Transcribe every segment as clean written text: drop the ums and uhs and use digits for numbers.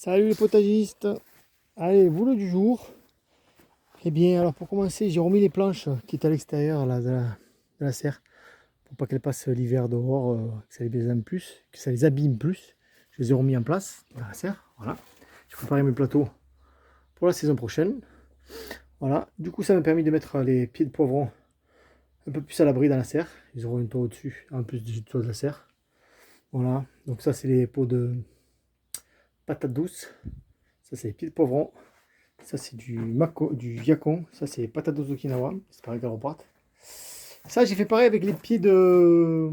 Salut les potagistes. Allez, boulot du jour. Eh bien, alors pour commencer, j'ai remis les planches qui étaient à l'extérieur là, de la serre pour pas qu'elles passent l'hiver dehors, que ça les abîme plus, que ça les abîme plus. Je les ai remis en place dans la serre. Voilà. J'ai préparé mes plateaux pour la saison prochaine. Voilà. Du coup, ça m'a permis de mettre les pieds de poivron un peu plus à l'abri dans la serre. Ils auront une toit au-dessus, en plus du toit de la serre. Voilà. Donc ça, c'est les pots de patates douces. Ça, c'est les pieds de poivron. Ça, c'est du mako, du yacon. Ça, c'est patates douces d'Okinawa. C'est pareil qu'elles repartent. Ça, j'ai fait pareil avec les pieds de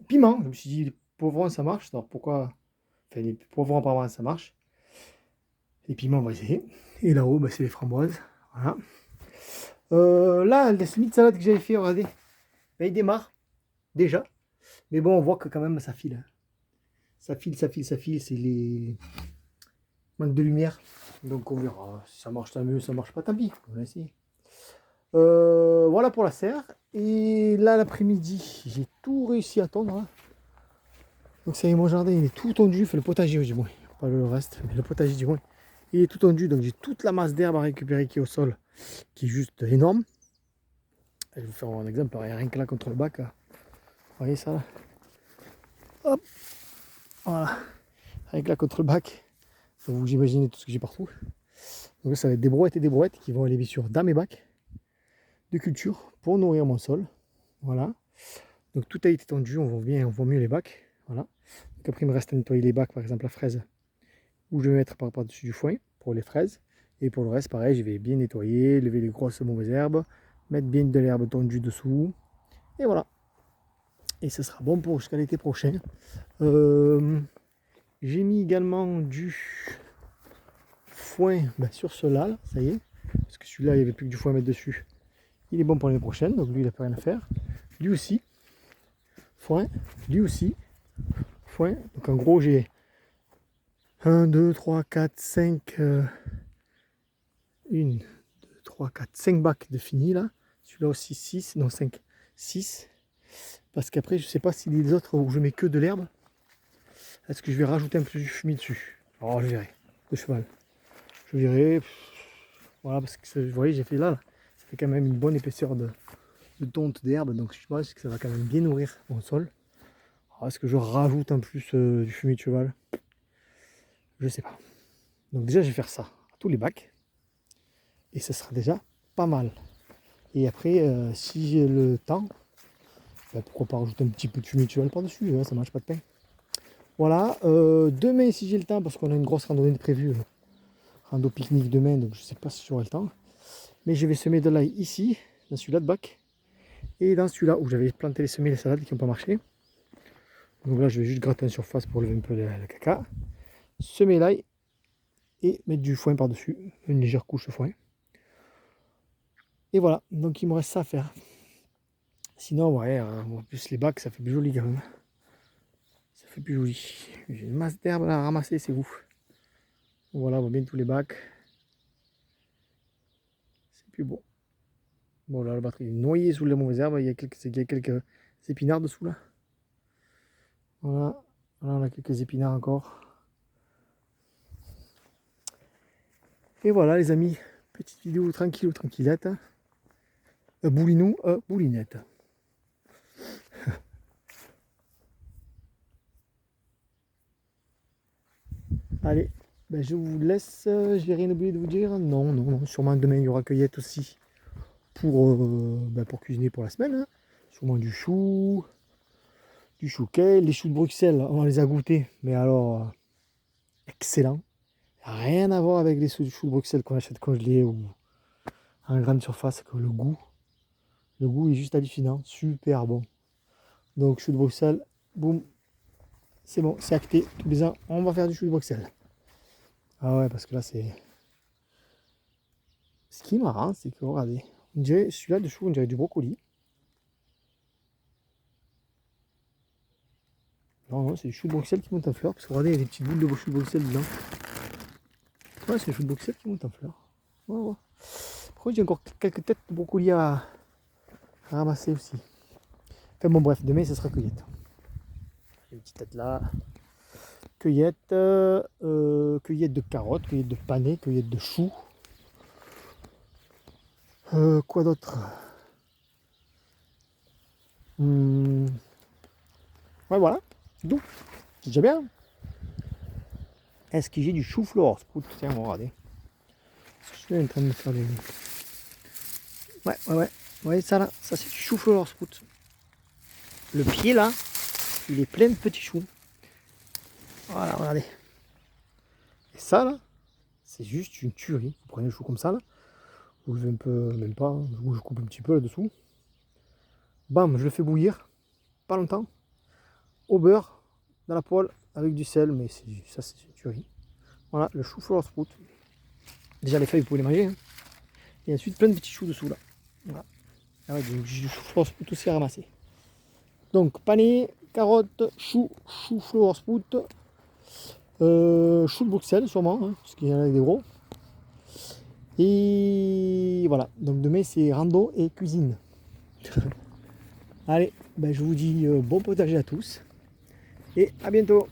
piment. Je me suis dit, les poivrons, ça marche. Alors pourquoi? Enfin, les poivrons, apparemment, ça marche. Les piments, on va essayer. Et là-haut, bah, c'est les framboises. Voilà. Là, la semi-salade que j'avais fait, regardez. Bah, il démarre, déjà. Mais bon, on voit que quand même, ça file. Ça file, ça file, ça file. C'est les manque de lumière. Donc, on verra. Si ça marche, tant mieux. Ça marche pas, tant pis. On va essayer. Voilà pour la serre. Et là, l'après-midi, j'ai tout réussi à tondre, hein. Donc ça y est, mon jardin, il est tout tondu. Enfin, le potager, du moins. Pas le reste, mais le potager, du moins. Il est tout tondu. Donc j'ai toute la masse d'herbe à récupérer qui est au sol, qui est juste énorme. Je vais vous faire un exemple, rien que là contre le bac. Là. Vous voyez ça là? Hop, voilà. Rien que là contre le bac. Donc vous imaginez tout ce que j'ai partout. Donc ça va être des brouettes et des brouettes qui vont aller bien sûr dans mes bacs de culture pour nourrir mon sol. Voilà. Donc tout a été tendu, on voit mieux les bacs. Voilà. Donc après il me reste à nettoyer les bacs, par exemple la fraise, où je vais mettre par-dessus du foin pour les fraises. Et pour le reste, pareil, je vais bien nettoyer, lever les grosses mauvaises herbes, mettre bien de l'herbe tondue dessous. Et voilà. Et ce sera bon pour jusqu'à l'été prochain. J'ai mis également du foin sur ceux-là, ça y est. Parce que celui-là, il n'y avait plus que du foin à mettre dessus. Il est bon pour l'année prochaine, donc lui, il n'a pas rien à faire. Lui aussi, foin, lui aussi, foin. Donc en gros, j'ai 1, 2, 3, 4, 5, 1, 2, 3, 4, 5 bacs de fini là. Celui-là aussi 6, non 5, 6. Parce qu'après, je ne sais pas si les autres où je mets que de l'herbe, est-ce que je vais rajouter un peu du fumier dessus? Alors je verrai, de cheval. Je verrai. Voilà, parce que vous voyez, j'ai fait là, ça fait quand même une bonne épaisseur de tonte d'herbe, donc je pense que ça va quand même bien nourrir mon sol. Alors, est-ce que je rajoute en plus du fumier de cheval? Je sais pas. Donc déjà, je vais faire ça à tous les bacs. Et ce sera déjà pas mal. Et après, si j'ai le temps, pourquoi pas rajouter un petit peu de fumier de cheval par-dessus, hein, ça mange pas de pain. Voilà, demain si j'ai le temps, parce qu'on a une grosse randonnée de prévue, rando pique-nique demain, donc je sais pas si j'aurai le temps. Mais je vais semer de l'ail ici, dans celui-là de bac, et dans celui-là où j'avais planté les salades qui n'ont pas marché. Donc là, je vais juste gratter en surface pour lever un peu le caca. Semer l'ail et mettre du foin par-dessus, une légère couche de foin. Et voilà, donc il me reste ça à faire. Sinon, ouais, en plus les bacs, ça fait plus joli quand même. Ça fait plus joli. J'ai une masse d'herbe à ramasser, c'est ouf. Voilà, on voit bien tous les bacs. C'est plus beau. Bon, là, la batterie est noyée sous les mauvaises herbes. Il y a quelques épinards dessous là. Voilà, là, on a quelques épinards encore. Et voilà, les amis, petite vidéo tranquille ou tranquillette. Boulinou, boulinette. Allez, je vous laisse. Je vais rien oublier de vous dire. Non, non, non. Sûrement demain, il y aura cueillette aussi pour cuisiner pour la semaine. Hein. Sûrement du chou kale, les choux de Bruxelles, on les a goûtés. Mais alors, excellent. Rien à voir avec les choux de Bruxelles qu'on achète congelés ou en grande surface. Que le goût est juste hallucinant. Super bon. Donc, choux de Bruxelles, boum. C'est bon, c'est acté. Tous les ans, on va faire du chou de Bruxelles. Ah ouais, parce que là, c'est... Ce qui est marrant, c'est que, regardez, on dirait, celui-là de chou, on dirait du brocoli. Non, non, c'est du chou de Bruxelles qui monte en fleurs. Parce que regardez, il y a des petites boules de chou de Bruxelles dedans. Ouais, c'est le chou de Bruxelles qui monte en fleurs. Ouais, ouais. Après, j'ai encore quelques têtes de brocoli à ramasser aussi. Enfin bon, bref, demain, ce sera cueillette. Une petite tête là. Cueillette, cueillette de carottes, cueillette de panais, cueillette de choux. Quoi d'autre? Ouais, voilà, c'est tout. C'est déjà bien. Est-ce que j'ai du chou-fleur sprout? Tiens, on va regarder. Je suis en train de me faire des... Ouais. Vous voyez ça là? Ça c'est du chou-fleur sprout. Le pied là, il est plein de petits choux. Voilà, regardez. Et ça là, c'est juste une tuerie. Vous prenez le chou comme ça là, vous levez un peu, même pas, je coupe un petit peu là-dessous. Bam, je le fais bouillir, pas longtemps, au beurre, dans la poêle, avec du sel, mais ça c'est une tuerie. Voilà, le chou-fleur sprout. Déjà les feuilles, vous pouvez les manger. Hein. Et ensuite plein de petits choux dessous là. Voilà. Avec du chou-fleur sprout aussi à ramasser. Donc panais, carottes, choux, chou-fleur sprout, chou de Bruxelles sûrement, hein, parce qu'il y en a des gros. Et voilà, donc demain c'est rando et cuisine. Allez, ben je vous dis bon potager à tous et à bientôt.